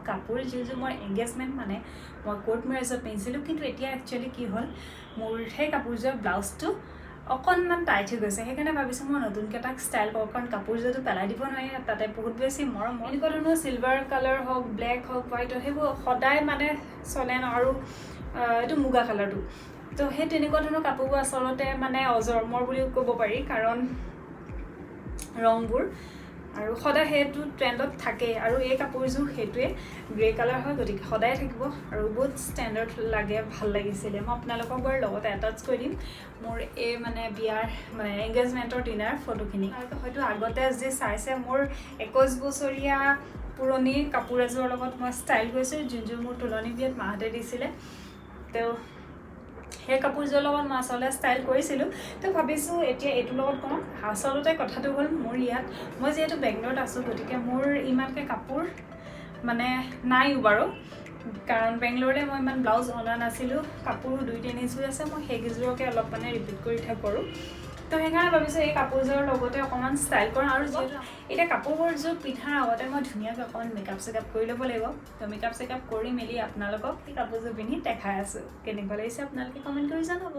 কাপোৰ যিযোৰ মোৰ এংগেজমেণ্ট মানে মই কোৰ্ট মেৰেজত পিন্ধিছিলোঁ কিন্তু এতিয়া একচুৱেলি কি হ'ল মোৰ সেই কাপোৰযোৰৰ ব্লাউজটো অকণমান টাইট হৈ গৈছে সেইকাৰণে ভাবিছোঁ মই নতুনকৈ তাক ষ্টাইল কৰোঁ কাৰণ কাপোৰযোৰটো পেলাই দিব নোৱাৰি তাতে বহুত বেছি মৰম এনেকুৱা ধৰণৰ চিলভাৰ কালাৰ হওক ব্লেক হওক হোৱাইট হওক সেইবোৰ সদায় মানে চলে ন আৰু এইটো মুগা কালাৰটো তো সেই তেনেকুৱা ধৰণৰ কাপোৰবোৰ আচলতে মানে অজৰমৰ বুলিও ক'ব পাৰি কাৰণ ৰংবোৰ আৰু সদায় সেইটো ট্ৰেণ্ডত থাকে আৰু এই কাপোৰযোৰ সেইটোৱে গ্ৰে কালাৰ হয় গতিকে সদায় থাকিব আৰু বহুত ষ্টেণ্ডাৰ্ড লাগে ভাল লাগিছিলে মই আপোনালোকক বাৰু লগতে এটাচ কৰি দিম মোৰ এই মানে বিয়াৰ মানে এংগেজমেণ্টৰ দিনাৰ ফটোখিনি আৰু হয়তো আগতে যি চাইছে মোৰ 21 বছৰীয়া পুৰণি কাপোৰ এযোৰৰ লগত মই ষ্টাইল কৰিছোঁ যোনযোৰ মোৰ তুলনি বিয়াত মাহঁতে দিছিলে তো সেই কাপোৰযোৰৰ লগত মই আচলতে ষ্টাইল কৰিছিলোঁ তো ভাবিছোঁ এতিয়া এইটোৰ লগত কওঁ আচলতে কথাটো হ'ল মোৰ ইয়াত মই যিহেতু বেংগলোৰত আছোঁ গতিকে মোৰ ইমানকৈ কাপোৰ মানে নাইও বাৰু কাৰণ বেংগলোৰলৈ মই ইমান ব্লাউজ অনা নাছিলোঁ কাপোৰো 2-3 যোৰ আছে মই সেইকেইযোৰকে অলপ মানে ৰিপিট কৰি থাকোঁ তো সেইকাৰণে ভাবিছোঁ এই কাপোৰযোৰৰ লগতে অকণমান ষ্টাইল কৰোঁ আৰু যিহেতু এতিয়া কাপোৰযোৰ পিন্ধাৰ আগতে মই ধুনীয়াকৈ অকণমান মেকআপ চেকআপ কৰি ল'ব লাগিব তো মেকআপ চেকআপ কৰি মেলি আপোনালোকক এই কাপোৰযোৰ পিন্ধি দেখাই আছোঁ কেনেকুৱা লাগিছে আপোনালোকে কমেণ্ট কৰি জনাব